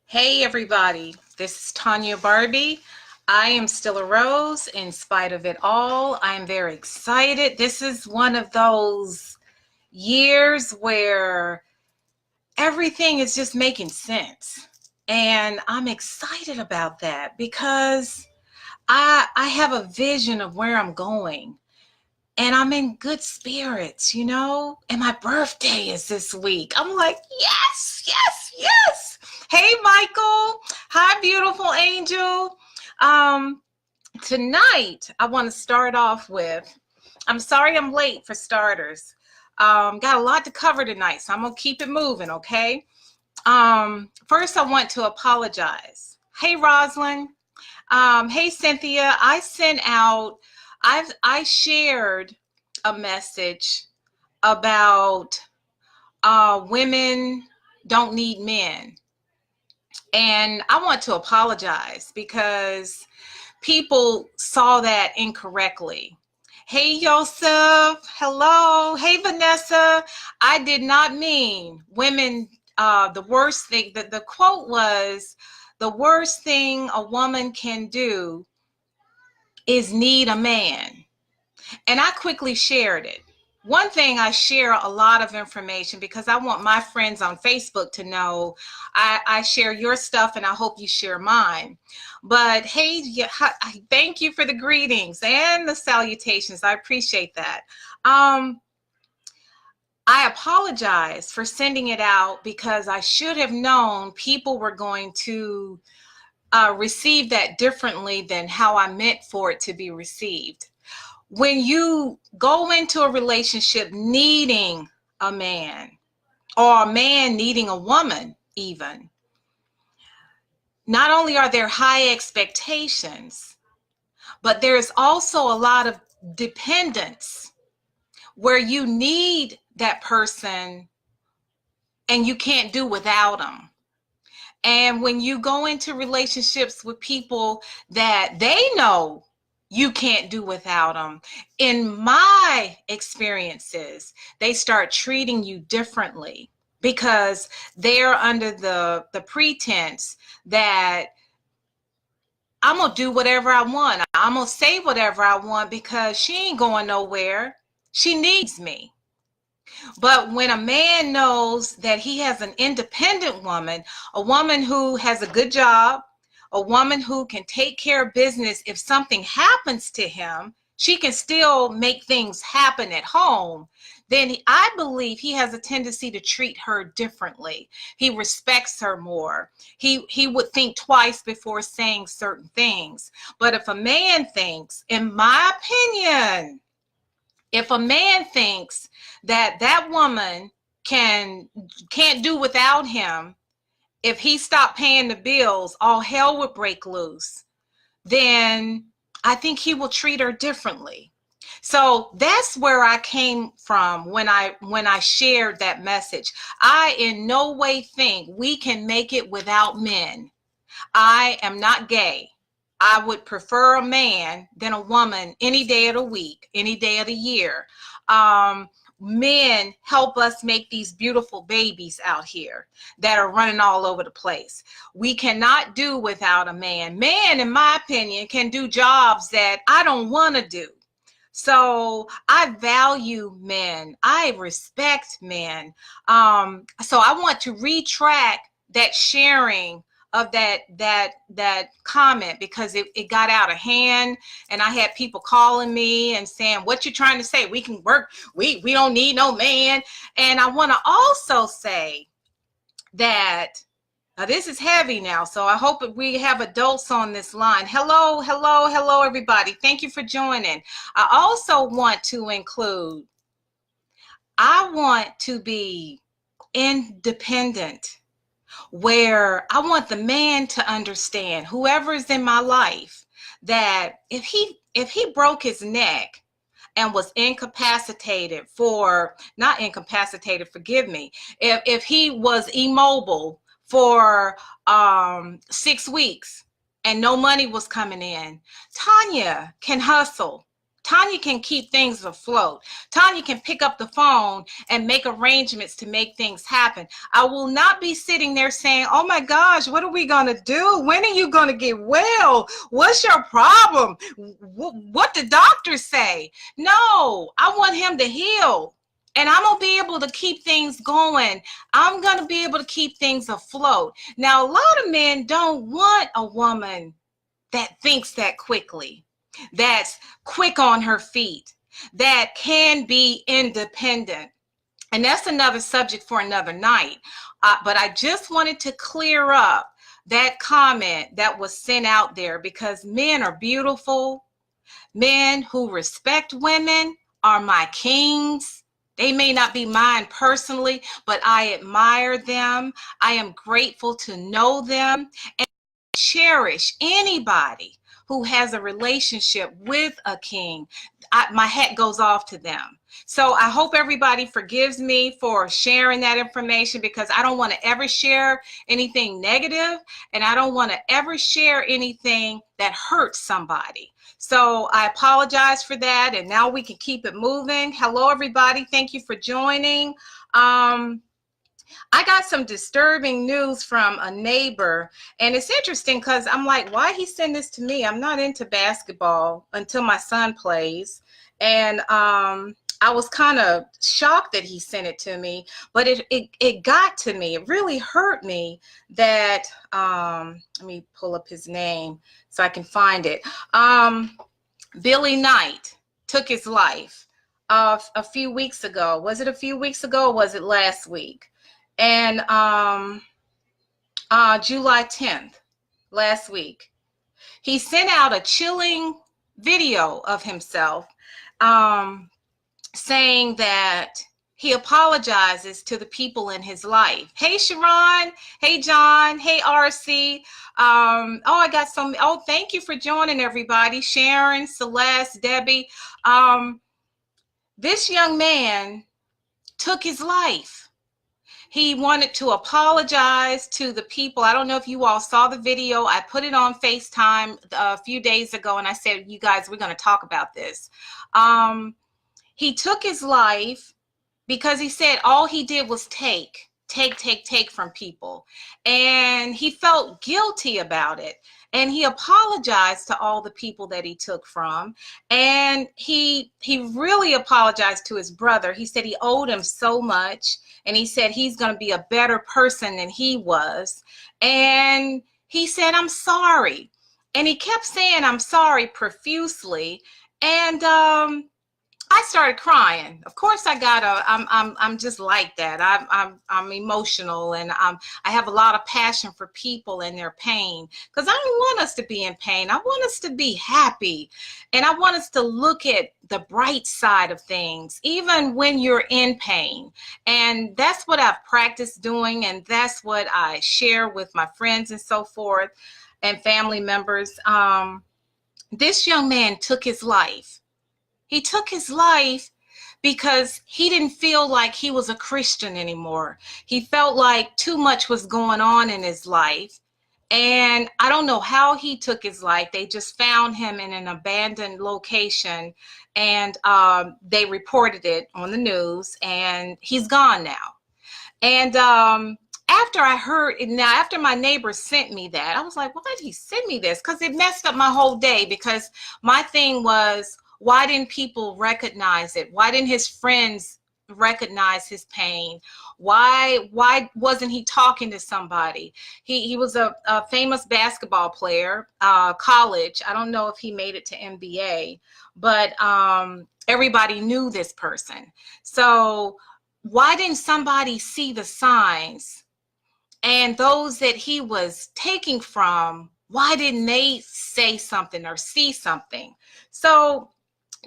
Hey everybody, this is Tanya Barbie. I am still a rose in spite of it all. I'm very excited. This is one of those years where everything is just making sense. And I'm excited about that because I have a vision of where I'm going. And I'm in good spirits. And my birthday is this week. I'm like, yes, yes, yes. Hey, Michael. Hi, beautiful angel. Um, Tonight, I want to start off with, I'm sorry I'm late for starters. Got a lot to cover tonight, so I'm going to keep it moving, okay? First, I want to apologize. Hey, Rosalind. Hey, Cynthia. I shared a message about women don't need men. And I want to apologize because people saw that incorrectly. Hey, Joseph. Hello. Hey, Vanessa. I did not mean women. The worst thing, the quote was, the worst thing a woman can do is need a man. And I quickly shared it. One thing, I share a lot of information because I want my friends on Facebook to know I share your stuff and I hope you share mine. But hey, thank you for the greetings and the salutations. I appreciate that. I apologize for sending it out because I should have known people were going to receive that differently than how I meant for it to be received. When you go into a relationship needing a man, or a man needing a woman even, not only are there high expectations, but there's also a lot of dependence where you need that person and you can't do without them. And when you go into relationships with people that they know you can't do without them, in my experiences, they start treating you differently because they're under the pretense that I'm going to do whatever I want. I'm going to say whatever I want because she ain't going nowhere. She needs me. But when a man knows that he has an independent woman, a woman who has a good job, a woman who can take care of business, if something happens to him, she can still make things happen at home, then I believe he has a tendency to treat her differently. He respects her more. He would think twice before saying certain things. But if a man thinks, in my opinion, if a man thinks that that woman can't do without him, if he stopped paying the bills, all hell would break loose, then I think he will treat her differently. So that's where I came from when I shared that message. I in no way think we can make it without men. I am not gay. I would prefer a man than a woman any day of the week, any day of the year. Men help us make these beautiful babies out here that are running all over the place. We cannot do without a man. Man, in my opinion, can do jobs that I don't want to do. So I value men. I respect men. So I want to retract that sharing of that comment because it got out of hand, and I had people calling me and saying, what you trying to say? We can work. We don't need no man. And I want to also say that this is heavy now, so I hope we have adults on this line. Hello, hello, hello, everybody. Thank you for joining. I also want to include, I want to be independent, where I want the man to understand, whoever is in my life, that if he broke his neck and was incapacitated for, not incapacitated, forgive me, if he was immobile for 6 weeks and no money was coming in, Tanya can hustle. Tanya can keep things afloat. Tanya can pick up the phone and make arrangements to make things happen. I will not be sitting there saying, oh my gosh, what are we going to do? When are you going to get well? What's your problem? What the doctors say? No, I want him to heal. And I'm going to be able to keep things going. I'm going to be able to keep things afloat. Now, a lot of men don't want a woman that thinks that quickly, that's quick on her feet, that can be independent. And that's another subject for another night. But I just wanted to clear up that comment that was sent out there, because men are beautiful. Men who respect women are my kings. They may not be mine personally, but I admire them. I am grateful to know them and cherish anybody who has a relationship with a king. My hat goes off to them. So I hope everybody forgives me for sharing that information, because I don't want to ever share anything negative, and I don't want to ever share anything that hurts somebody. So I apologize for that, and now we can keep it moving. Hello, everybody. Thank you for joining. I got some disturbing news from a neighbor, and it's interesting because I'm like, why he send this to me? I'm not into basketball until my son plays, and I was kind of shocked that he sent it to me, but it got to me. It really hurt me that, let me pull up his name so I can find it. Billy Knight took his life a few weeks ago. Was it a few weeks ago, or was it last week? And July 10th, last week, he sent out a chilling video of himself, saying that he apologizes to the people in his life. Hey, Sharon. Hey, John. Hey, RC. I got some. Oh, thank you for joining, everybody. Sharon, Celeste, Debbie. This young man took his life. He wanted to apologize to the people. I don't know if you all saw the video. I put it on FaceTime a few days ago, and I said, you guys, we're going to talk about this. He took his life because he said all he did was take from people. And he felt guilty about it. And he apologized to all the people that he took from. And he really apologized to his brother. He said he owed him so much. And he said he's going to be a better person than he was. And he said, I'm sorry. And he kept saying, I'm sorry profusely. And I started crying. Of course, I'm just like that. I'm emotional, and I have a lot of passion for people and their pain, because I don't want us to be in pain. I want us to be happy, and I want us to look at the bright side of things, even when you're in pain. And that's what I've practiced doing, and that's what I share with my friends and so forth, and family members. This young man took his life. He took his life because he didn't feel like he was a Christian anymore. He felt like too much was going on in his life. And I don't know how he took his life. They just found him in an abandoned location, and they reported it on the news, and he's gone now. And after I heard it, now after my neighbor sent me that, I was like, why did he send me this? Because it messed up my whole day, because my thing was, why didn't people recognize it? Why didn't his friends recognize his pain? Why wasn't he talking to somebody? He was a famous basketball player, college. I don't know if he made it to NBA, but everybody knew this person. So why didn't somebody see the signs? And those that he was taking from, why didn't they say something or see something? So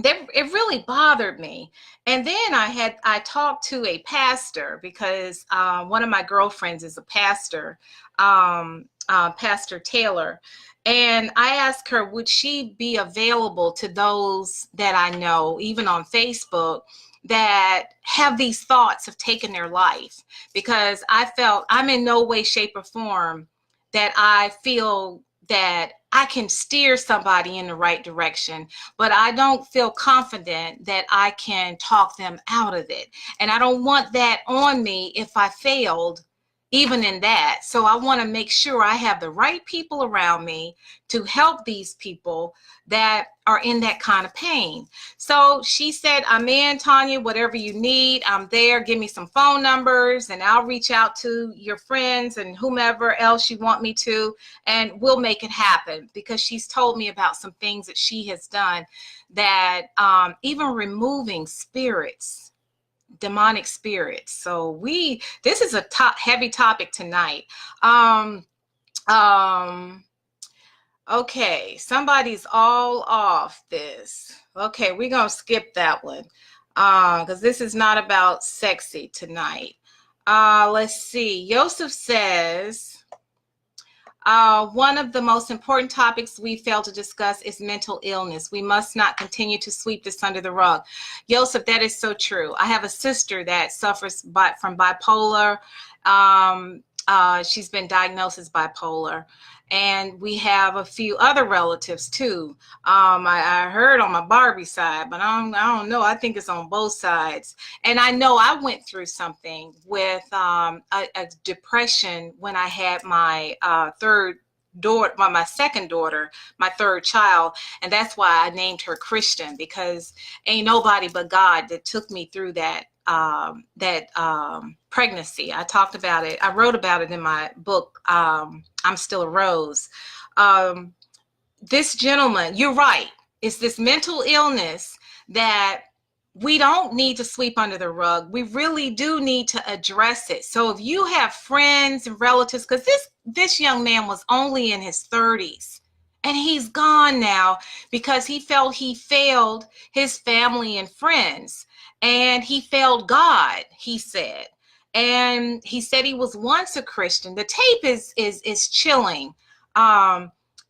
it really bothered me. And then I talked to a pastor, because one of my girlfriends is a pastor, Pastor Taylor. And I asked her, would she be available to those that I know, even on Facebook, that have these thoughts of taking their life? Because I felt I'm in no way, shape, or form that I feel that I can steer somebody in the right direction, but I don't feel confident that I can talk them out of it. And I don't want that on me if I failed even in that. So I want to make sure I have the right people around me to help these people that are in that kind of pain. So she said, I'm in, Tanya, whatever you need, I'm there. Give me some phone numbers and I'll reach out to your friends and whomever else you want me to, and we'll make it happen, because she's told me about some things that she has done that even removing spirits, demonic spirits. So this is a heavy topic tonight. Okay, somebody's all off this. Okay, we're gonna skip that one because this is not about sexy tonight. Let's see. Joseph says, one of the most important topics we fail to discuss is mental illness. We must not continue to sweep this under the rug. Joseph, that is so true. I have a sister that suffers from bipolar. She's been diagnosed as bipolar. And we have a few other relatives too. I heard on my Barbie side, but I don't know. I think it's on both sides. And I know I went through something with a depression when I had my my second daughter, my third child. And that's why I named her Christian, because ain't nobody but God that took me through that pregnancy. I talked about it. I wrote about it in my book, I'm Still a Rose. This gentleman, you're right. It's this mental illness that we don't need to sweep under the rug. We really do need to address it. So if you have friends and relatives, because this young man was only in his 30s and he's gone now because he felt he failed his family and friends, and he failed God, he said. And he said he was once a Christian. The tape is chilling.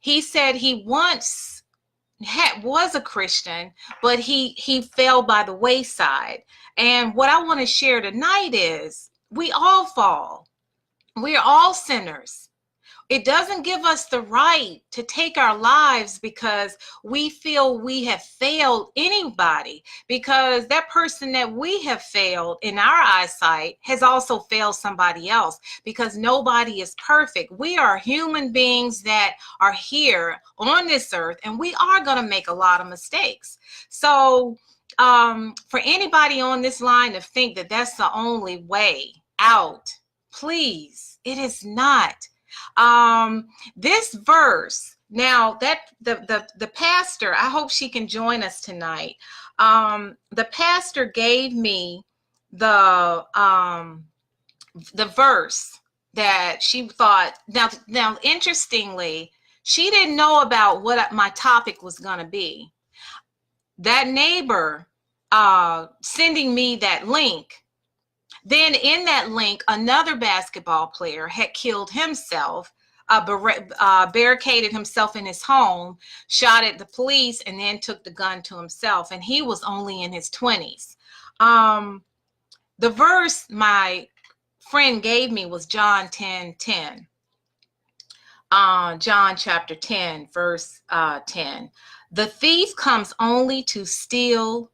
He said he once was a Christian, but he fell by the wayside. And what I want to share tonight is we all fall. We are all sinners. It doesn't give us the right to take our lives because we feel we have failed anybody, because that person that we have failed in our eyesight has also failed somebody else, because nobody is perfect. We are human beings that are here on this earth, and we are going to make a lot of mistakes. So for anybody on this line to think that that's the only way out, please, it is not. This verse, now that the pastor, I hope she can join us tonight. The pastor gave me the verse that she thought, now interestingly, she didn't know about what my topic was going to be. That neighbor sending me that link, then in that link, another basketball player had killed himself, barricaded himself in his home, shot at the police, and then took the gun to himself. And he was only in his 20s. The verse my friend gave me was John 10:10. John chapter 10, verse 10. The thief comes only to steal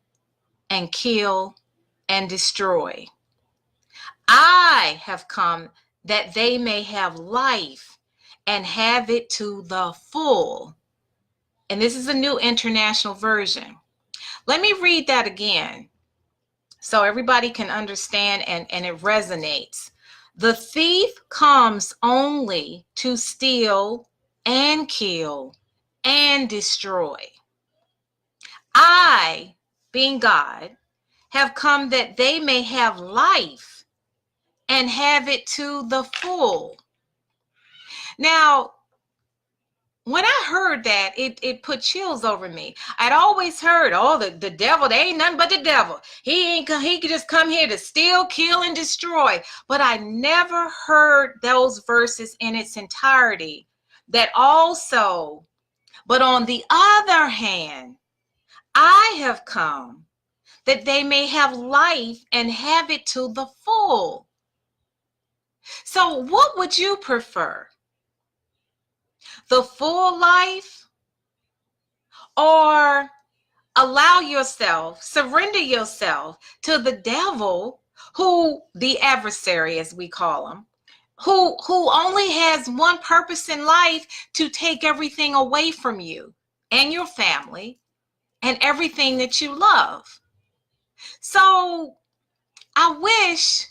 and kill and destroy. I have come that they may have life and have it to the full. And this is a new international version. Let me read that again so everybody can understand and it resonates. The thief comes only to steal and kill and destroy. I, being God, have come that they may have life and have it to the full. Now, when I heard that, it put chills over me. I'd always heard, oh, the devil, they ain't nothing but the devil. He could just come here to steal, kill, and destroy. But I never heard those verses in its entirety. That also, but on the other hand, I have come that they may have life and have it to the full. So what would you prefer? the full life, or allow yourself, surrender yourself to the devil, who, the adversary as we call him, who only has one purpose in life: to take everything away from you and your family and everything that you love. So I wish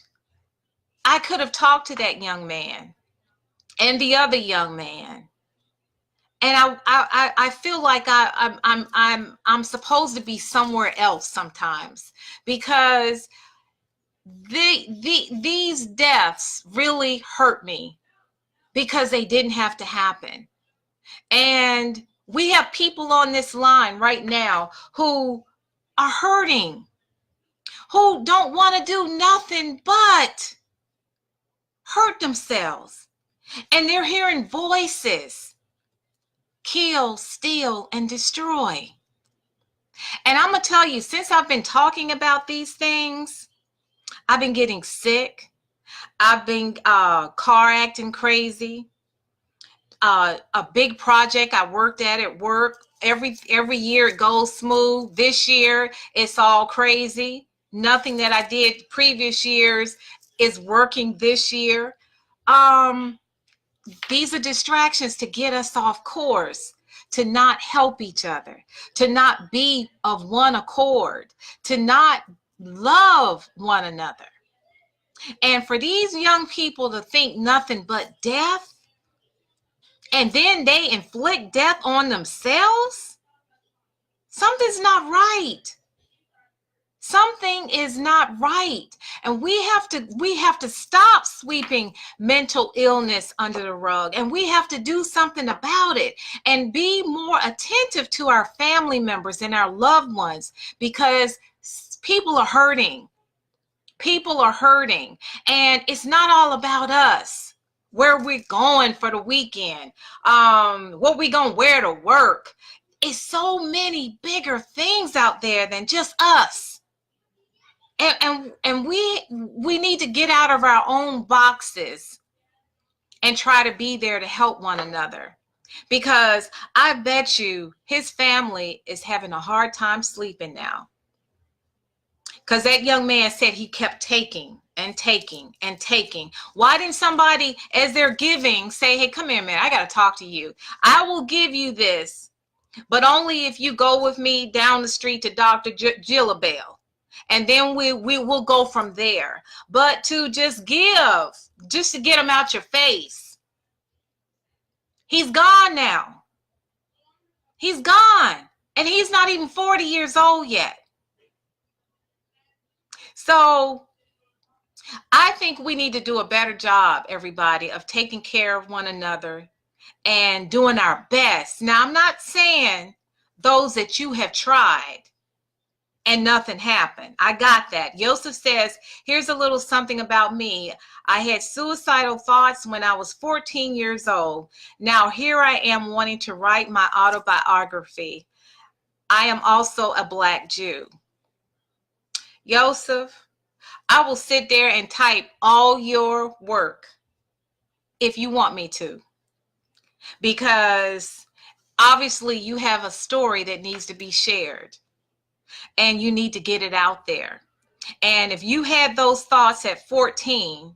I could have talked to that young man and the other young man. And I feel like I'm supposed to be somewhere else sometimes, because these deaths really hurt me, because they didn't have to happen. And we have people on this line right now who are hurting, who don't want to do nothing but hurt themselves. And they're hearing voices: kill, steal, and destroy. And I'm going to tell you, since I've been talking about these things, I've been getting sick. I've been car acting crazy. A big project I worked at work, every year it goes smooth. This year it's all crazy. Nothing that I did previous years is working this year. These are distractions to get us off course, to not help each other, to not be of one accord, to not love one another. And for these young people to think nothing but death, and then they inflict death on themselves, something's not right. Something is not right. And we have to stop sweeping mental illness under the rug, and we have to do something about it and be more attentive to our family members and our loved ones, because people are hurting. People are hurting, and it's not all about us. Where we're going for the weekend, what we gonna wear to work. It's so many bigger things out there than just us. And we need to get out of our own boxes and try to be there to help one another. Because I bet you his family is having a hard time sleeping now. Because that young man said he kept taking and taking and taking. Why didn't somebody, as they're giving, say, hey, come here, man, I got to talk to you. I will give you this, but only if you go with me down the street to Dr. Gillabelle. And then we will go from there. But to just give, just to get him out your face. He's gone now. He's gone. And he's not even 40 years old yet. So I think we need to do a better job, everybody, of taking care of one another and doing our best. Now, I'm not saying those that you have tried and nothing happened. I got that. Joseph says, here's a little something about me. I had suicidal thoughts when I was 14 years old. Now here I am wanting to write my autobiography. I am also a Black Jew. Joseph, I will sit there and type all your work if you want me to, because obviously you have a story that needs to be shared and you need to get it out there. And if you had those thoughts at 14,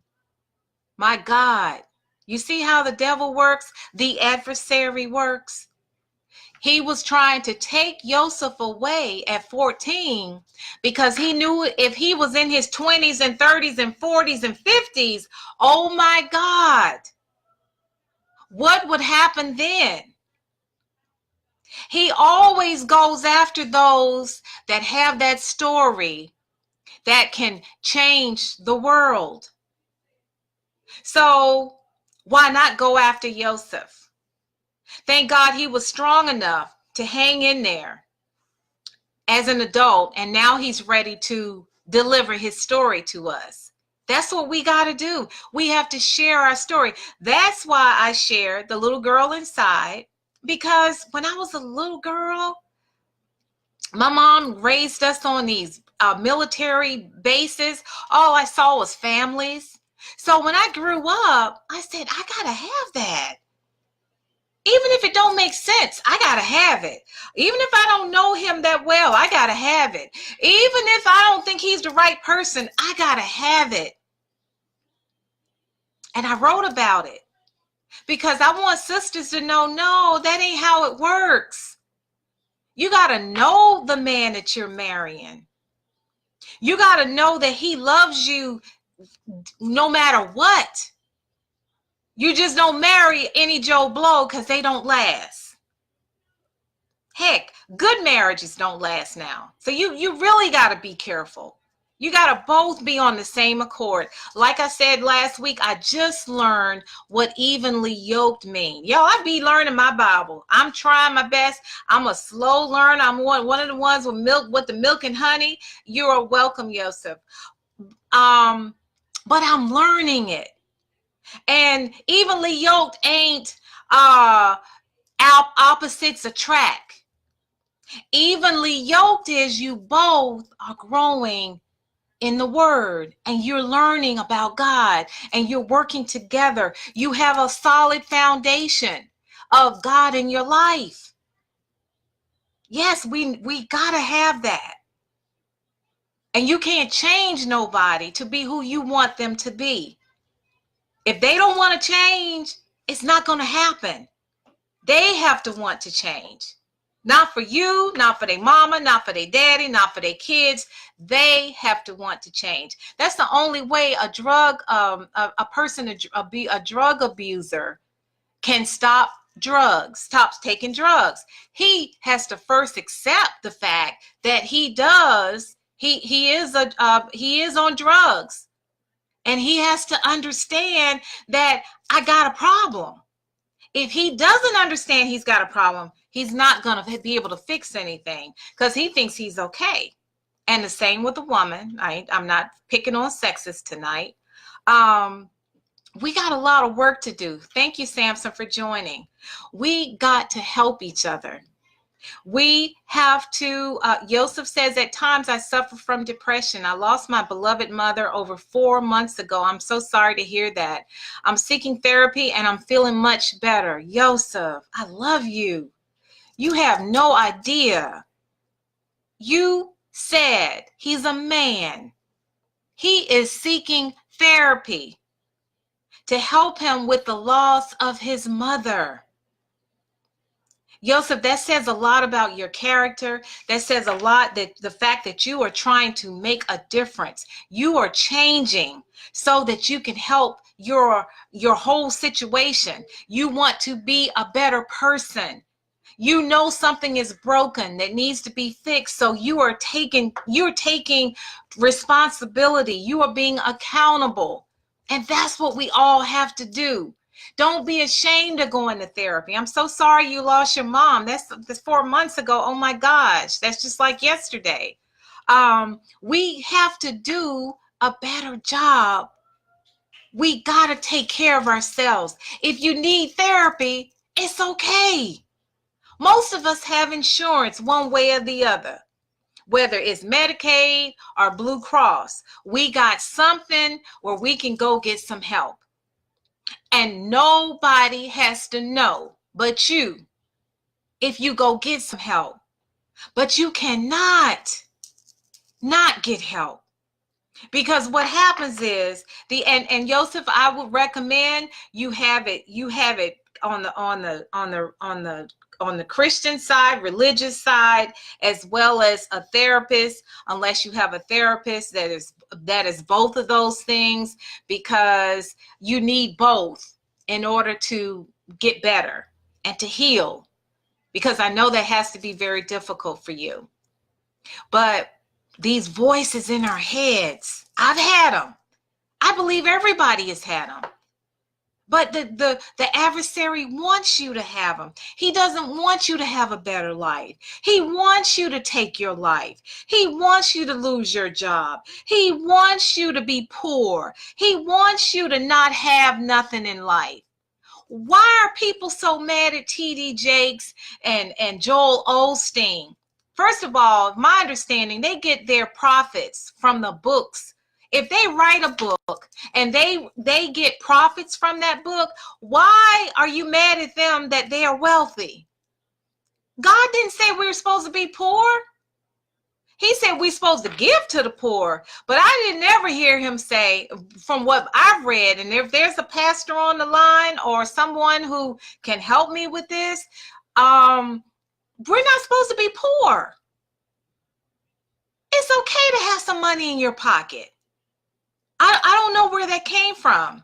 my God, you see how the devil works? The adversary works. He was trying to take Joseph away at 14 because he knew if he was in his 20s and 30s and 40s and 50s, oh my God, what would happen then? He always goes after those that have that story that can change the world. So why not go after Joseph? Thank God he was strong enough to hang in there as an adult, and now he's ready to deliver his story to us. That's what we got to do. We have to share our story. That's why I shared the little girl inside, because when I was a little girl, my mom raised us on these military bases. All I saw was families. So when I grew up, I said, I got to have that. Even if it don't make sense, I gotta have it. Even if I don't know him that well, I gotta have it. Even if I don't think he's the right person, I gotta have it. And I wrote about it because I want sisters to know, no, that ain't how it works. You gotta know the man that you're marrying. You gotta know that he loves you no matter what. You just don't marry any Joe Blow because they don't last. Heck, good marriages don't last now. So you really got to be careful. You got to both be on the same accord. Like I said last week, I just learned what evenly yoked mean. Yo, I be learning my Bible. I'm trying my best. I'm a slow learner. I'm one of the ones with the milk and honey. You are welcome, Yosef. But I'm learning it. And evenly yoked ain't opposites attract. Evenly yoked is you both are growing in the word and you're learning about God and you're working together. You have a solid foundation of God in your life. Yes, we gotta have that. And you can't change nobody to be who you want them to be. If they don't want to change, it's not going to happen. They have to want to change. Not for you, not for their mama, not for their daddy, not for their kids. They have to want to change. That's the only way a drug abuser can stop drugs, stops taking drugs. He has to first accept the fact that he is on drugs, and he has to understand that I got a problem. If he doesn't understand he's got a problem, he's not going to be able to fix anything because he thinks he's okay. And the same with the woman. I'm not picking on sexist tonight. We got a lot of work to do. Thank you, Samson, for joining. We got to help each other. We have to, Yosef says, at times I suffer from depression. I lost my beloved mother over 4 months ago. I'm so sorry to hear that. I'm seeking therapy and I'm feeling much better. Yosef, I love you. You have no idea. You said he's a man. He is seeking therapy to help him with the loss of his mother. Yosef, that says a lot about your character. That says a lot, that the fact that you are trying to make a difference. You are changing so that you can help your whole situation. You want to be a better person. You know something is broken that needs to be fixed. So you're taking responsibility. You are being accountable. And that's what we all have to do. Don't be ashamed of going to therapy. I'm so sorry you lost your mom. That's 4 months ago. Oh my gosh. That's just like yesterday. We have to do a better job. We got to take care of ourselves. If you need therapy, it's okay. Most of us have insurance one way or the other, whether it's Medicaid or Blue Cross. We got something where we can go get some help. And nobody has to know but you if you go get some help. But you cannot not get help. Because what happens is and Yosef, I would recommend you have it on the Christian side, religious side, as well as a therapist, unless you have a therapist that is both of those things, because you need both in order to get better and to heal, because I know that has to be very difficult for you. But these voices in our heads, I've had them. I believe everybody has had them. But the adversary wants you to have them. He doesn't want you to have a better life. He wants you to take your life. He wants you to lose your job. He wants you to be poor. He wants you to not have nothing in life. Why are people so mad at T.D. Jakes and Joel Osteen? First of all, my understanding, they get their profits from the books If they write a book and they get profits from that book, why are you mad at them that they are wealthy? God didn't say we were supposed to be poor. He said we're supposed to give to the poor, but I didn't ever hear him say, from what I've read, and if there's a pastor on the line or someone who can help me with this, we're not supposed to be poor. It's okay to have some money in your pocket. I don't know where that came from.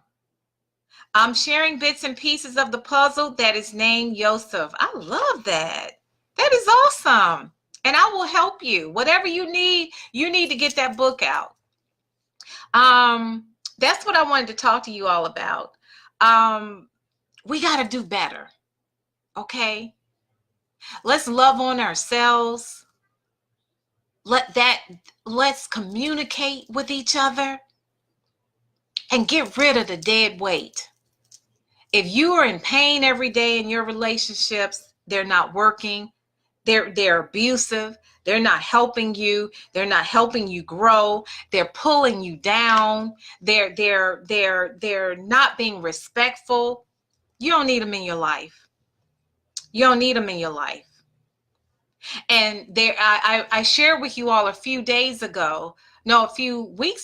I'm sharing bits and pieces of the puzzle that is named Yosef. I love that. That is awesome. And I will help you. Whatever you need to get that book out. That's what I wanted to talk to you all about. We got to do better. Okay? Let's love on ourselves. Let's communicate with each other and get rid of the dead weight. If you are in pain every day in your relationships, they're not working, they're abusive, they're not helping you grow, they're pulling you down, they're not being respectful, you don't need them in your life. You don't need them in your life. And I shared with you all a few weeks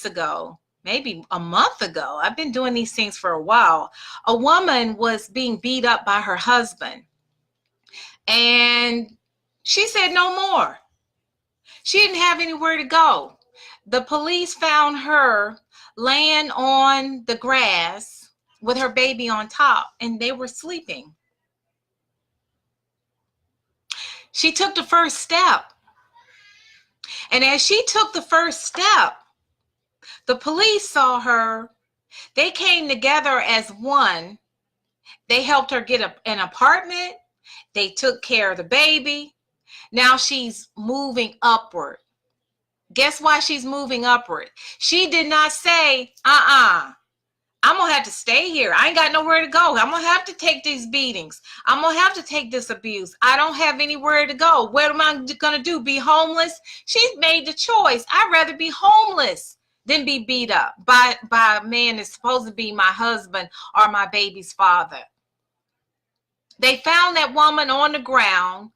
ago, maybe a month ago. I've been doing these things for a while. A woman was being beat up by her husband, and she said no more. She didn't have anywhere to go. The police found her laying on the grass with her baby on top, and they were sleeping. She took the first step. And as she took the first step, the police saw her. They came together as one. They helped her get an apartment. They took care of the baby. Now she's moving upward. Guess why she's moving upward? She did not say, I'm going to have to stay here. I ain't got nowhere to go. I'm going to have to take these beatings. I'm going to have to take this abuse. I don't have anywhere to go. What am I going to do? Be homeless? She's made the choice. I'd rather be homeless than be beat up by a man that's supposed to be my husband or my baby's father. They found that woman on the ground,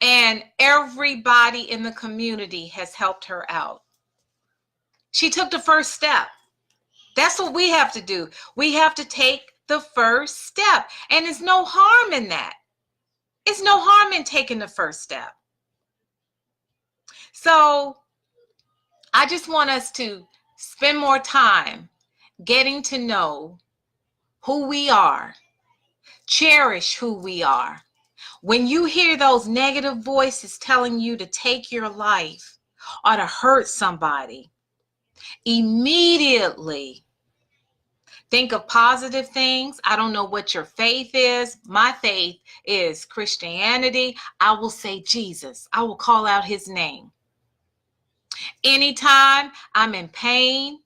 and everybody in the community has helped her out. She took the first step. That's what we have to do. We have to take the first step. And there's no harm in that. It's no harm in taking the first step. So I just want us to spend more time getting to know who we are. Cherish who we are. When you hear those negative voices telling you to take your life or to hurt somebody, immediately think of positive things. I don't know what your faith is. My faith is Christianity. I will say Jesus. I will call out his name. Anytime I'm in pain,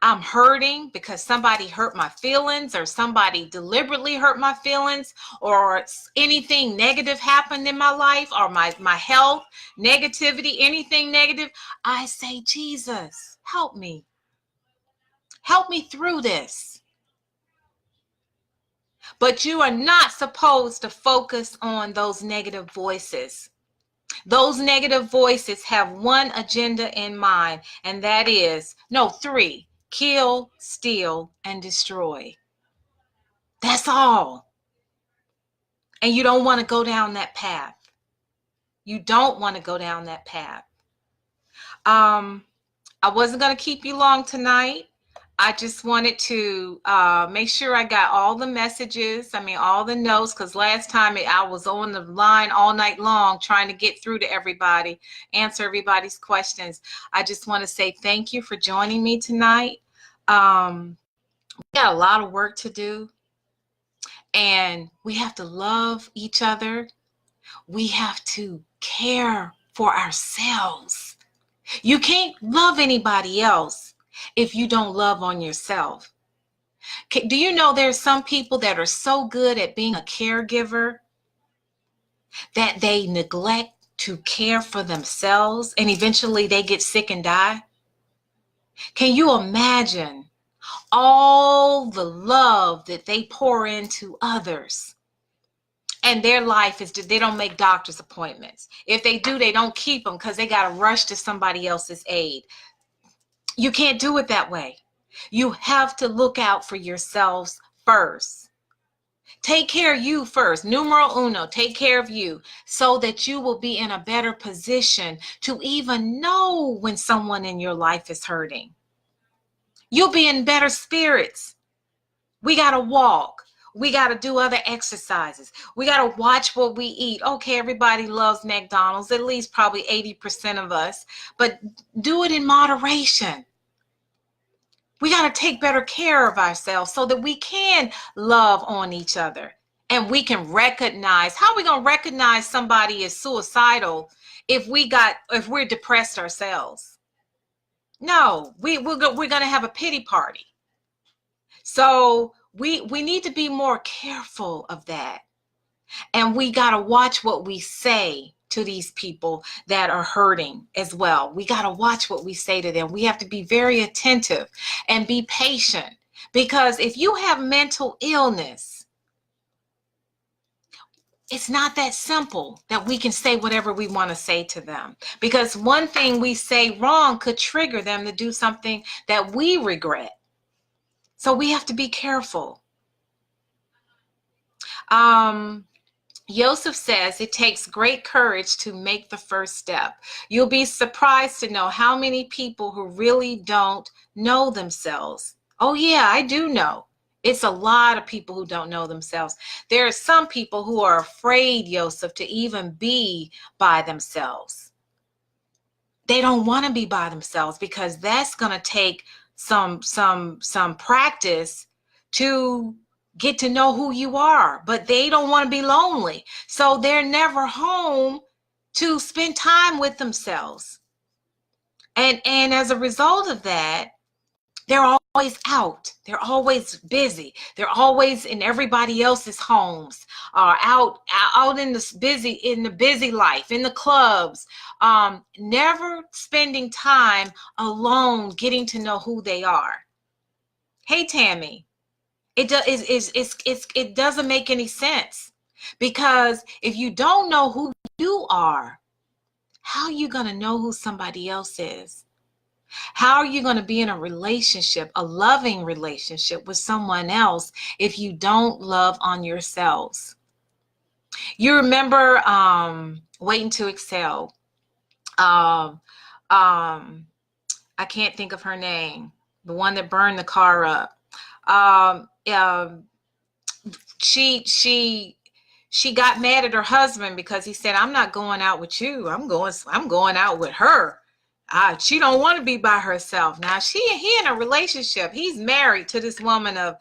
I'm hurting because somebody hurt my feelings, or somebody deliberately hurt my feelings, or anything negative happened in my life, or my health, negativity, anything negative, I say, Jesus, help me. Help me through this. But you are not supposed to focus on those negative voices. Those negative voices have one agenda in mind, and that is, three: kill, steal, and destroy. That's all. And you don't want to go down that path. You don't want to go down that path. I wasn't going to keep you long tonight. I just wanted to make sure I got all the messages, all the notes, because last time I was on the line all night long trying to get through to everybody, answer everybody's questions. I just want to say thank you for joining me tonight. We got a lot of work to do, and we have to love each other. We have to care for ourselves. You can't love anybody else if you don't love on yourself. Do you know there's some people that are so good at being a caregiver that they neglect to care for themselves, and eventually they get sick and die? Can you imagine all the love that they pour into others? And their life is they don't make doctor's appointments. If they do, they don't keep them because they got to rush to somebody else's aid. You can't do it that way. You have to look out for yourselves first. Take care of you first. Numero uno, take care of you so that you will be in a better position to even know when someone in your life is hurting. You'll be in better spirits. We got to walk. We got to do other exercises. We got to watch what we eat. Okay, everybody loves McDonald's, at least probably 80% of us, but do it in moderation. We got to take better care of ourselves so that we can love on each other and we can recognize. How are we going to recognize somebody is suicidal if we're depressed ourselves? No, we're going to have a pity party. So we need to be more careful of that. And we got to watch what we say to these people that are hurting as well. We got to watch what we say to them. We have to be very attentive and be patient, because if you have mental illness, it's not that simple that we can say whatever we want to say to them, because one thing we say wrong could trigger them to do something that we regret. So we have to be careful. Joseph says it takes great courage to make the first step. You'll be surprised to know how many people who really don't know themselves. Oh yeah, I do know. It's a lot of people who don't know themselves. There are some people who are afraid, Joseph, to even be by themselves. They don't want to be by themselves because that's going to take some practice to get to know who you are, but they don't want to be lonely. So they're never home to spend time with themselves. And as a result of that, they're always out. They're always busy. They're always in everybody else's homes, out in the busy life, in the clubs, never spending time alone, getting to know who they are. Hey, Tammy. It doesn't make any sense, because if you don't know who you are, how are you going to know who somebody else is? How are you going to be in a relationship, a loving relationship with someone else, if you don't love on yourselves? You remember Waiting to Excel. I can't think of her name. The one that burned the car up. She got mad at her husband because he said, "I'm not going out with you. I'm going out with her. She don't want to be by herself." Now he in a relationship. He's married to this woman of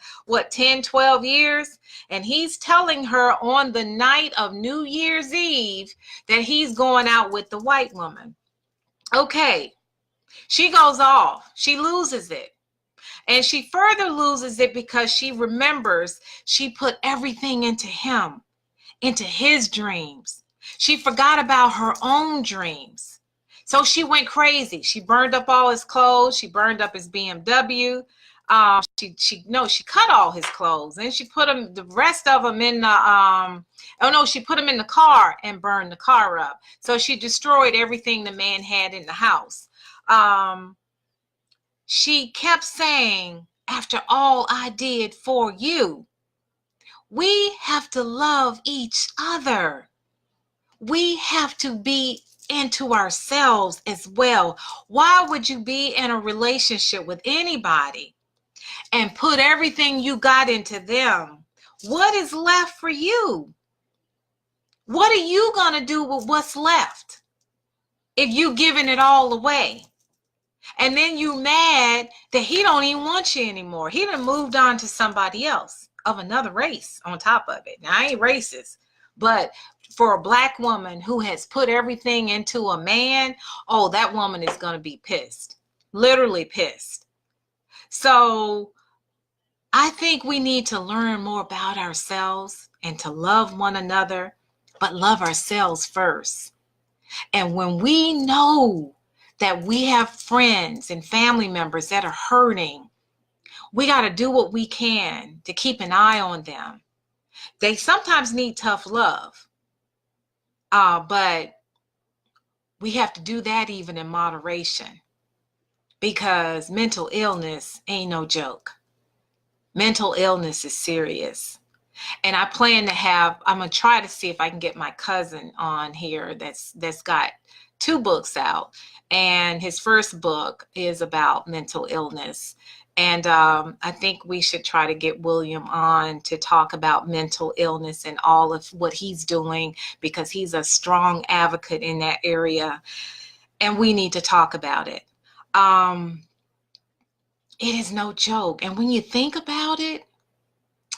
10, 12 years. And he's telling her on the night of New Year's Eve that he's going out with the white woman. Okay. She goes off. She loses it. And she further loses it because she remembers she put everything into him, into his dreams. She forgot about her own dreams. So she went crazy. She burned up all his clothes. She burned up his BMW. She cut all his clothes, and she put the rest of them in the, she put them in the car and burned the car up. So she destroyed everything the man had in the house. She kept saying, "After all I did for you." We have to love each other. We have to be into ourselves as well. Why would you be in a relationship with anybody and put everything you got into them? What is left for you? What are you going to do with what's left if you giving it all away? And then you mad that he don't even want you anymore. He done moved on to somebody else of another race on top of it. Now, I ain't racist, but for a black woman who has put everything into a man, oh, that woman is going to be pissed, literally pissed. So I think we need to learn more about ourselves and to love one another, but love ourselves first. And when we know that we have friends and family members that are hurting. We got to do what we can to keep an eye on them. They sometimes need tough love, but we have to do that even in moderation, because mental illness ain't no joke. Mental illness is serious. And I plan to have, I'm going to try to see if I can get my cousin on here that's got 2 books out. And his first book is about mental illness. And I think we should try to get William on to talk about mental illness and all of what he's doing, because he's a strong advocate in that area. And we need to talk about it. It is no joke. And when you think about it,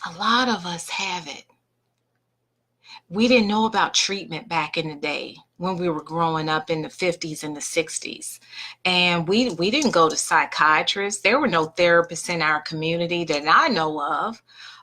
a lot of us have it. We didn't know about treatment back in the day when we were growing up in the 50s and the 60s. And we didn't go to psychiatrists. There were no therapists in our community that I know of.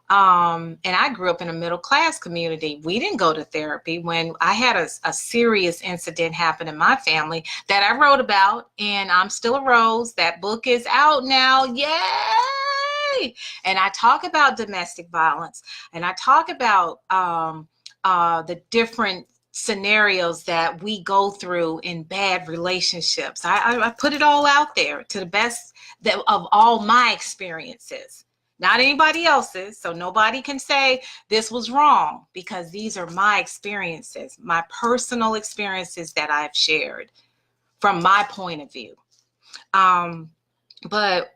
And I grew up in a middle class community. We didn't go to therapy. When I had a serious incident happen in my family that I wrote about, and I'm Still a Rose. That book is out now. Yay! And I talk about domestic violence, and I talk about the different scenarios that we go through in bad relationships. I put it all out there to the best of all my experiences. Not anybody else's, so nobody can say this was wrong, because these are my experiences, my personal experiences that I've shared from my point of view. But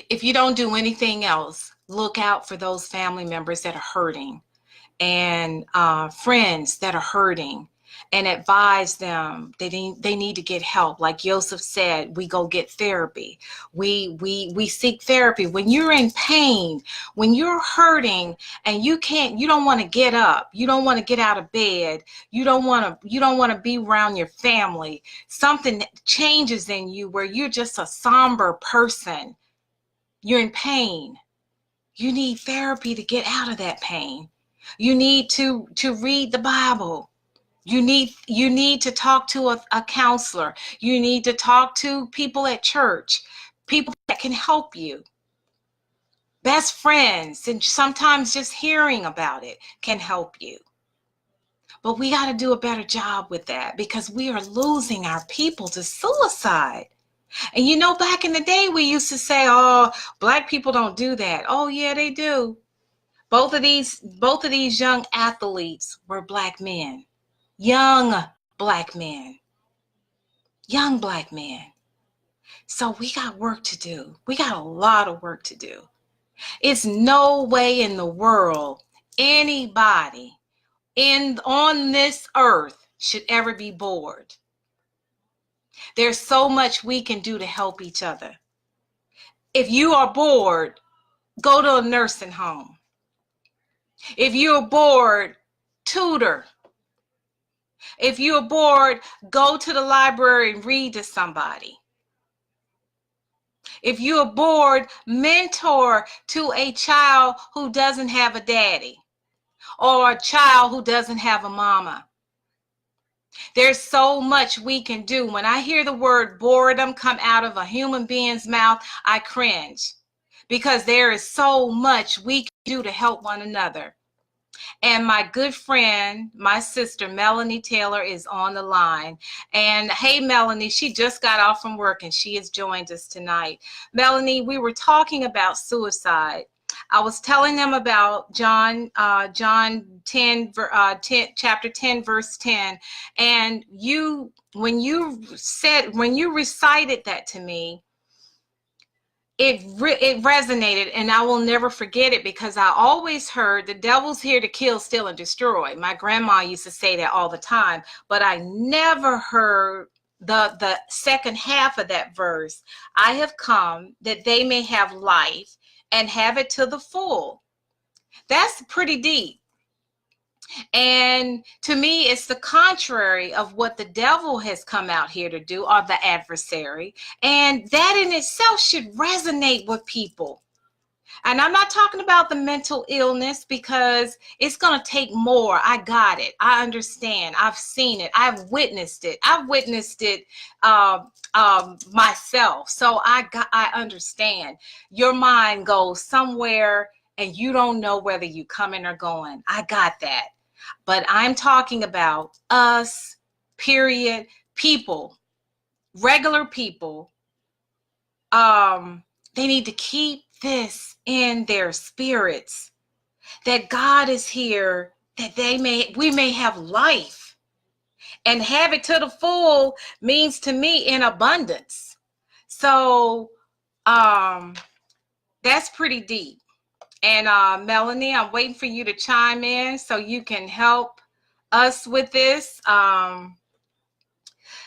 if you don't do anything else, look out for those family members that are hurting, and friends that are hurting, and advise them they need to get help. Like Joseph said, we go get therapy. We seek therapy. When you're in pain, when you're hurting and you don't want to get up, you don't want to get out of bed, you don't want to be around your family, something changes in you where you're just a somber person. You're in pain. You need therapy to get out of that pain. You need to read the Bible. You need to talk to a counselor. You need to talk to people at church, people that can help you. Best friends, and sometimes just hearing about it can help you. But we got to do a better job with that, because we are losing our people to suicide. And you know, back in the day, we used to say, oh, Black people don't do that. Oh, yeah, they do. Both of these young athletes were Black men. Young Black men. Young Black men. So we got work to do. We got a lot of work to do. It's no way in the world anybody on this earth should ever be bored. There's so much we can do to help each other. If you are bored, go to a nursing home. If you're bored, tutor. If you're bored, go to the library and read to somebody. If you're bored, mentor to a child who doesn't have a daddy, or a child who doesn't have a mama. There's so much we can do. When I hear the word boredom come out of a human being's mouth, I cringe, because there is so much we can do to help one another. And my good friend, my sister, Melanie Taylor, is on the line. And hey, Melanie, she just got off from work and she has joined us tonight. Melanie, we were talking about suicide. I was telling them about John 10, chapter 10, verse 10. And when you recited that to me, it resonated, and I will never forget it, because I always heard the devil's here to kill, steal, and destroy. My grandma used to say that all the time, but I never heard the second half of that verse. I have come that they may have life and have it to the full. That's pretty deep. And to me, it's the contrary of what the devil has come out here to do, or the adversary. And that in itself should resonate with people. And I'm not talking about the mental illness, because it's going to take more. I got it. I understand. I've seen it. I've witnessed it. I've witnessed it myself. So I understand. Your mind goes somewhere and you don't know whether you coming or going. I got that. But I'm talking about us, period, people, regular people. They need to keep this in their spirits, that God is here, that we may have life, and have it to the full means to me in abundance. So that's pretty deep. And Melanie, I'm waiting for you to chime in so you can help us with this,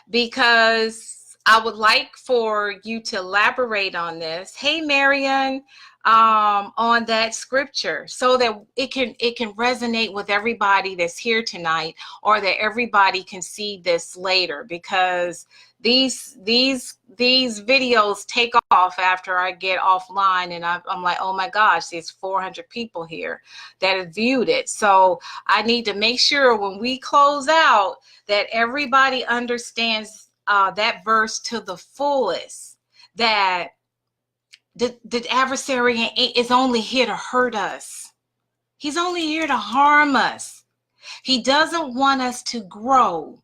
because I would like for you to elaborate on this. Hey, Marian, on that scripture, so that it can resonate with everybody that's here tonight, or that everybody can see this later, because these videos take off after I get offline, and I'm like, oh my gosh, there's 400 people here that have viewed it. So I need to make sure when we close out that everybody understands that verse to the fullest, that the adversary is only here to hurt us. He's only here to harm us. He doesn't want us to grow,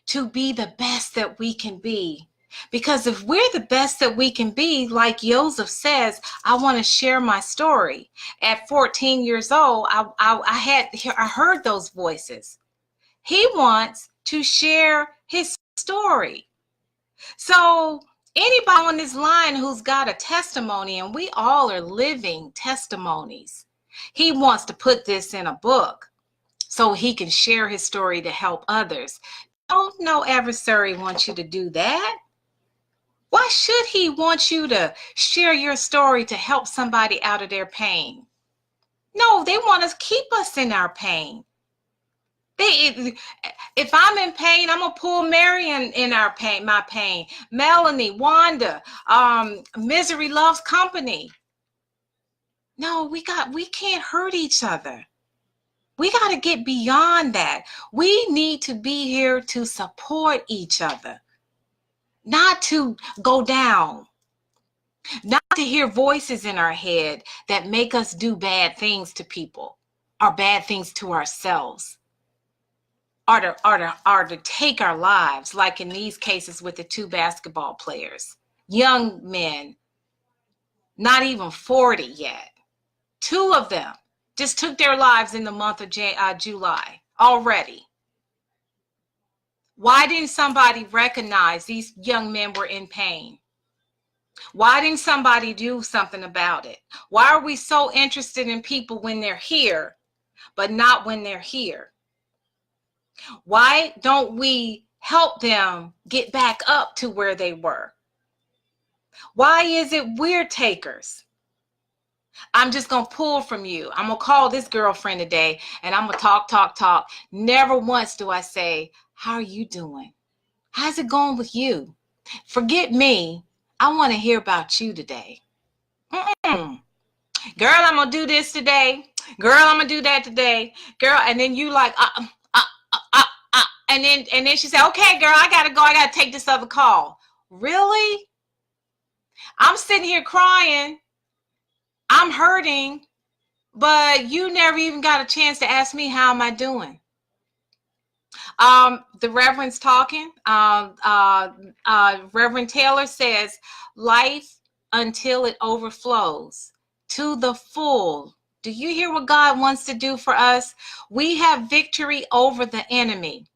to be the best that we can be. Because if we're the best that we can be, like Joseph says, I want to share my story. At 14 years old, I heard those voices. He wants to share his story. So anybody on this line who's got a testimony, and we all are living testimonies, he wants to put this in a book so he can share his story to help others. Don't no adversary want you to do that. Why should he want you to share your story to help somebody out of their pain? No, they want to keep us in our pain. If I'm in pain, I'm gonna pull Marion in my pain. Melanie, Wanda, misery loves company. No, we can't hurt each other. We got to get beyond that. We need to be here to support each other, not to go down, not to hear voices in our head that make us do bad things to people or bad things to ourselves. Or to take our lives, like in these cases with the two basketball players, young men, not even 40 yet. Two of them just took their lives in the month of July already. Why didn't somebody recognize these young men were in pain? Why didn't somebody do something about it? Why are we so interested in people when they're here, but not when they're here? Why don't we help them get back up to where they were? Why is it we're takers? I'm just going to pull from you. I'm going to call this girlfriend today and I'm going to talk. Never once do I say, how are you doing? How's it going with you? Forget me. I want to hear about you today. Girl, I'm going to do this today. Girl, I'm going to do that today. Girl, and then you like, and then she said, okay, girl, I got to go. I got to take this other call. Really? I'm sitting here crying. I'm hurting, but you never even got a chance to ask me, how am I doing? The Reverend's talking. Reverend Taylor says, life until it overflows to the full. Do you hear what God wants to do for us? We have victory over the enemy.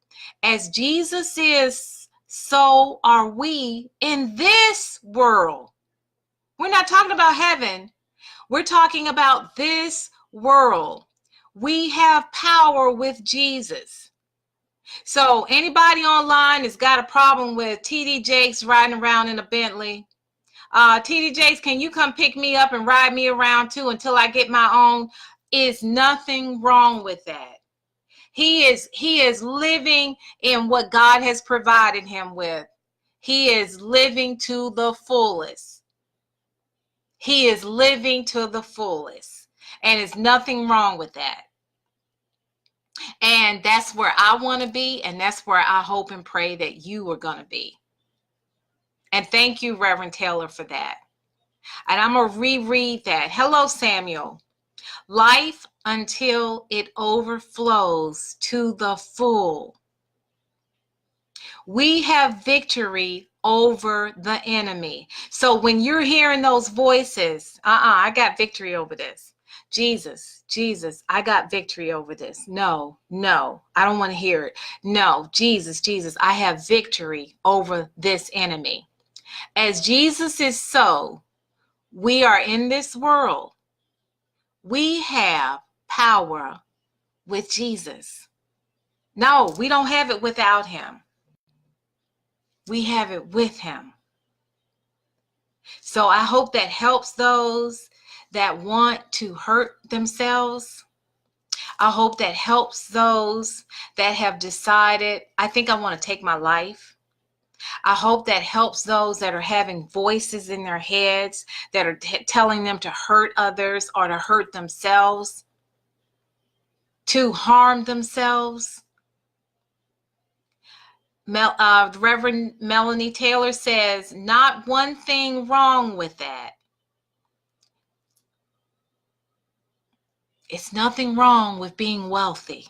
As Jesus is, so are we in this world. We're not talking about heaven. We're talking about this world. We have power with Jesus. So anybody online has got a problem with TD Jakes riding around in a Bentley, TD Jakes, can you come pick me up and ride me around too until I get my own? Is nothing wrong with that. He is living in what God has provided him with. He is living to the fullest. He is living to the fullest. And there's nothing wrong with that. And that's where I want to be. And that's where I hope and pray that you are going to be. And thank you, Reverend Taylor, for that. And I'm going to reread that. Hello, Samuel. Life until it overflows to the full. We have victory over the enemy. So when you're hearing those voices, I got victory over this. Jesus, I got victory over this. No, I don't want to hear it. No, Jesus, I have victory over this enemy. As Jesus is so, we are in this world. We have power with Jesus. No, we don't have it without him. We have it with him. So I hope that helps those that want to hurt themselves. I hope that helps those that have decided, I think I want to take my life. I hope that helps those that are having voices in their heads that are telling them to hurt others or to hurt themselves, to harm themselves. Reverend Melanie Taylor says, not one thing wrong with that. It's nothing wrong with being wealthy.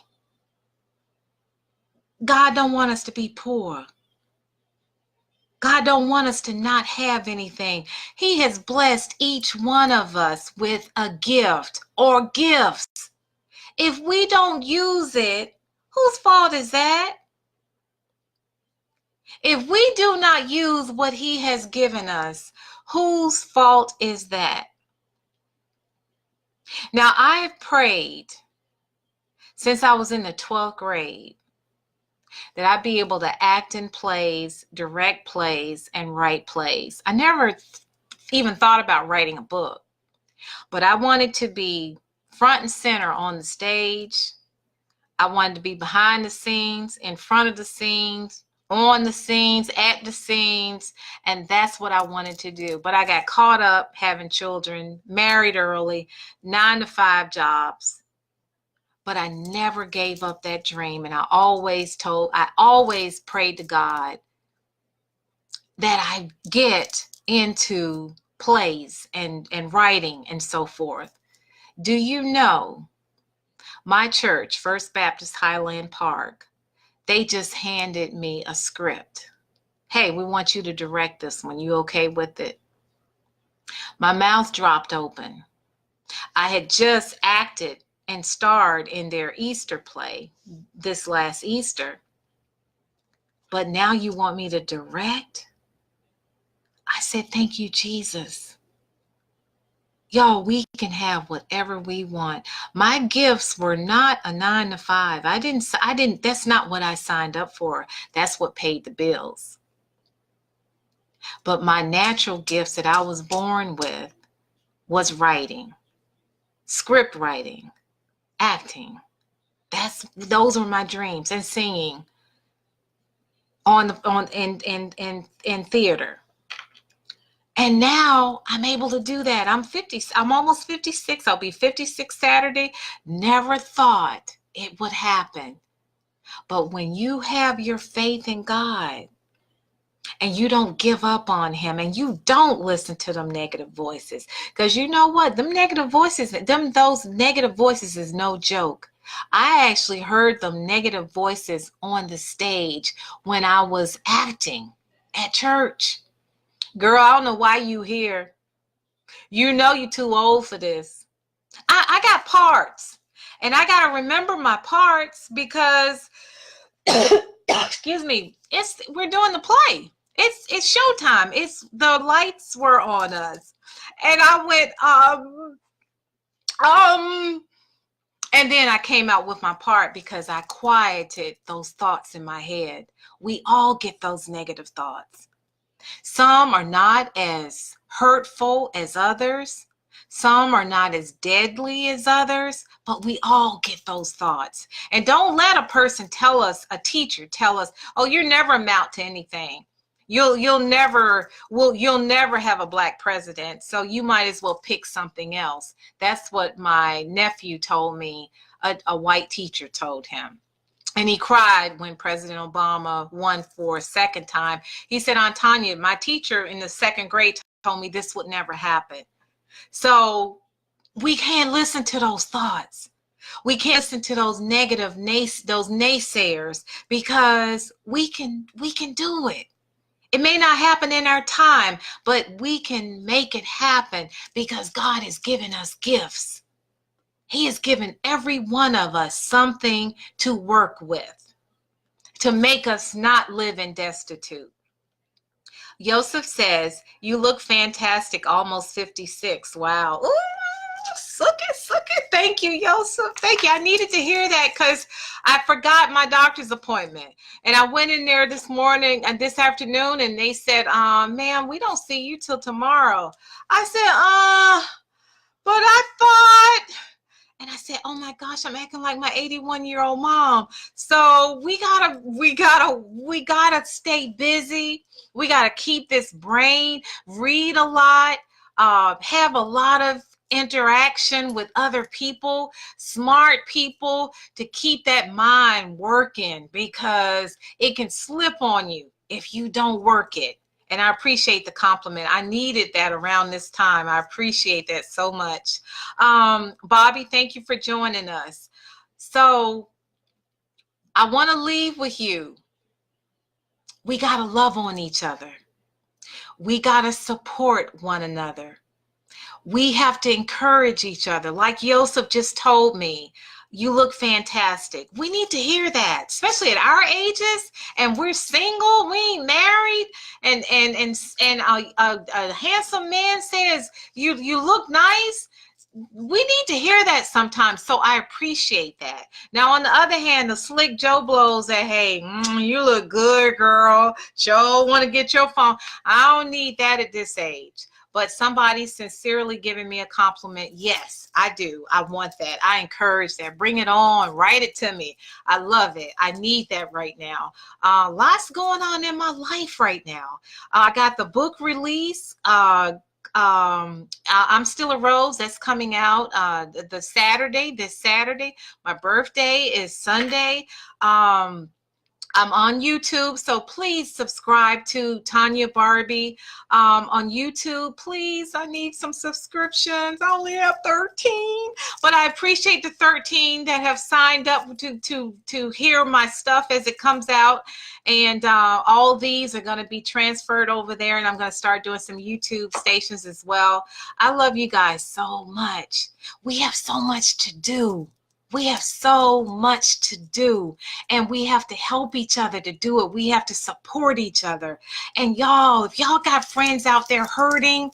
God don't want us to be poor. God don't want us to not have anything. He has blessed each one of us with a gift or gifts. If we don't use it, whose fault is that? If we do not use what he has given us, whose fault is that? Now, I have prayed since I was in the 12th grade that I'd be able to act in plays, direct plays, and write plays. I never even thought about writing a book, but I wanted to be front and center on the stage. I wanted to be behind the scenes, in front of the scenes, on the scenes, at the scenes, and that's what I wanted to do. But I got caught up having children, married early, 9-to-5 jobs. But I never gave up that dream, and I always prayed to God that I get into plays and writing and so forth. Do you know my church, First Baptist Highland Park, they just handed me a script. Hey, we want you to direct this one. You okay with it? My mouth dropped open. I had just acted and starred in their Easter play this last Easter. But now you want me to direct? I said, thank you, Jesus. Y'all, we can have whatever we want. My gifts were not a 9-to-5. I didn't, that's not what I signed up for. That's what paid the bills. But my natural gifts that I was born with was writing, script writing, acting. Those were my dreams, and singing in theater. And now I'm able to do that. I'm almost 56. I'll be 56 Saturday. Never thought it would happen. But when you have your faith in God and you don't give up on him and you don't listen to them negative voices, because you know what? Those negative voices is no joke. I actually heard them negative voices on the stage when I was acting at church. Girl, I don't know why you here. You know you're too old for this. I got parts. And I got to remember my parts because, excuse me, we're doing the play. It's showtime. The lights were on us. And I went, and then I came out with my part because I quieted those thoughts in my head. We all get those negative thoughts. Some are not as hurtful as others. Some are not as deadly as others, but we all get those thoughts. And don't let a teacher tell us, oh, you never amount to anything. you'll never have a black president, so you might as well pick something else. That's what my nephew told me. A white teacher told him. And he cried when President Obama won for a second time. He said, Aunt Tanya, my teacher in the second grade told me this would never happen. So we can't listen to those thoughts. We can't listen to those negative those naysayers, because we can do it. It may not happen in our time, but we can make it happen because God has given us gifts. He has given every one of us something to work with, to make us not live in destitute. Yosef says, you look fantastic, almost 56. Wow. Ooh, suck it. Thank you, Yosef. Thank you. I needed to hear that because I forgot my doctor's appointment. And I went in there this morning and this afternoon, and they said, ma'am, we don't see you till tomorrow. I said, but I thought... And I said, oh my gosh, I'm acting like my 81-year-old mom. So we gotta stay busy. We gotta keep this brain, read a lot, have a lot of interaction with other people, smart people, to keep that mind working, because it can slip on you if you don't work it. And I appreciate the compliment. I needed that around this time. I appreciate that so much. Bobby, thank you for joining us. So I want to leave with you. We got to love on each other. We got to support one another. We have to encourage each other. Like Yosef just told me, you look fantastic. We need to hear that, especially at our ages, and we're single, we ain't married, and a handsome man says you look nice. We need to hear that sometimes. So I appreciate that. Now, on the other hand, the slick Joe blows that, hey, you look good, girl. Joe, want to get your phone. I don't need that at this age. But somebody sincerely giving me a compliment, yes, I do. I want that. I encourage that. Bring it on. Write it to me. I love it. I need that right now. Lots going on in my life right now. I got the book release. I'm Still a Rose. That's coming out this Saturday. My birthday is Sunday. I'm on YouTube, so please subscribe to Tanya Barbie on YouTube. Please, I need some subscriptions. I only have 13, but I appreciate the 13 that have signed up to hear my stuff as it comes out. And all these are going to be transferred over there, and I'm going to start doing some YouTube stations as well. I love you guys so much. We have so much to do. We have so much to do, and we have to help each other to do it. We have to support each other. And y'all, if y'all got friends out there hurting,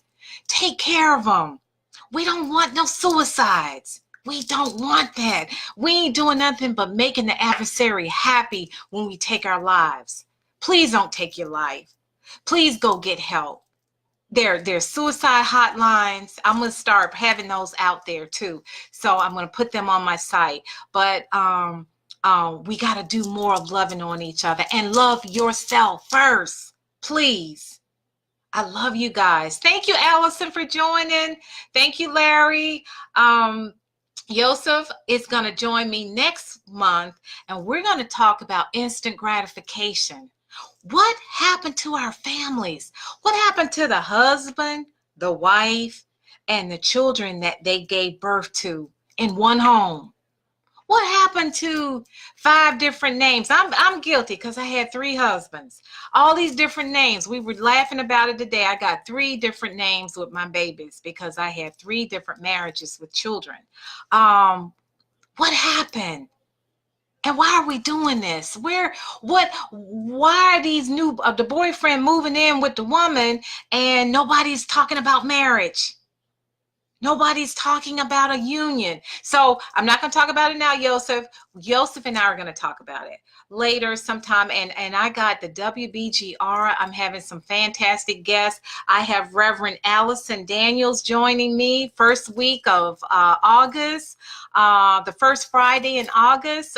take care of them. We don't want no suicides. We don't want that. We ain't doing nothing but making the adversary happy when we take our lives. Please don't take your life. Please go get help. There's suicide hotlines. I'm going to start having those out there too. So I'm going to put them on my site. But we got to do more of loving on each other, and love yourself first, please. I love you guys. Thank you, Allison, for joining. Thank you, Larry. Yosef is going to join me next month, and we're going to talk about instant gratification. What happened to our families? What happened to the husband, the wife, and the children that they gave birth to in one home? What happened to 5 different names? I'm guilty because I had 3 husbands. All these different names. We were laughing about it today. I got 3 different names with my babies because I had 3 different marriages with children. What happened? And why are we doing this? Why are these the boyfriend moving in with the woman and nobody's talking about marriage? Nobody's talking about a union. So I'm not going to talk about it now, Yosef. Yosef and I are going to talk about it later sometime. And I got the WBGR. I'm having some fantastic guests. I have Reverend Allison Daniels joining me first week of August. the first Friday in August.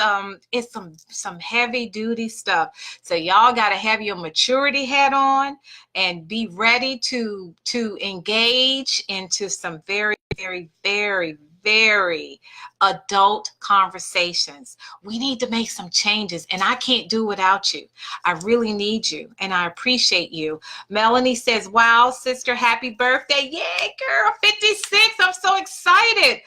It's some heavy duty stuff. So y'all got to have your maturity hat on and be ready to engage into some very, very, very, very adult conversations. We need to make some changes, and I can't do without you. I really need you, and I appreciate you. Melanie says, wow, sister, happy birthday. Yay, girl, 56. I'm so excited.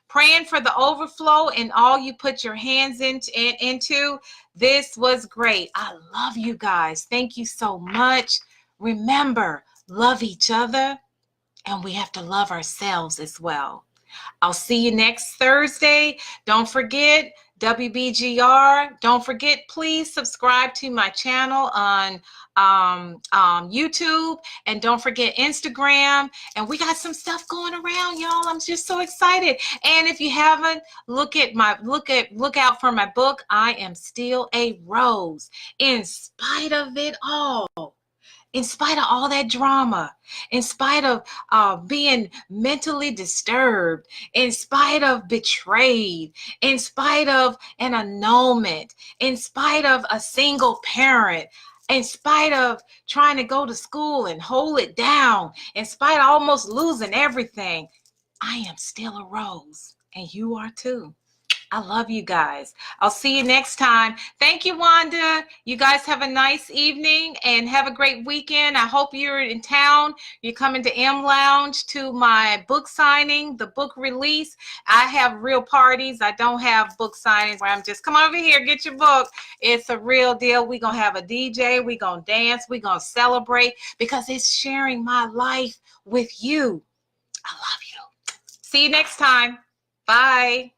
Praying for the overflow and all you put your hands into. This was great. I love you guys. Thank you so much. Remember, love each other, and we have to love ourselves as well. I'll see you next Thursday. Don't forget WBGR. Don't forget, please subscribe to my channel on YouTube, and don't forget Instagram. And we got some stuff going around, y'all. I'm just so excited. And if you haven't, look out for my book. I Am Still a Rose. In spite of it all. In spite of all that drama, in spite of being mentally disturbed, in spite of betrayed, in spite of an annulment, in spite of a single parent, in spite of trying to go to school and hold it down, in spite of almost losing everything, I am still a rose, and you are too. I love you guys. I'll see you next time. Thank you, Wanda. You guys have a nice evening and have a great weekend. I hope you're in town. You're coming to M Lounge to my book signing, the book release. I have real parties. I don't have book signings where I'm just, come over here, get your book. It's a real deal. We're going to have a DJ. We're going to dance. We're going to celebrate because it's sharing my life with you. I love you. See you next time. Bye.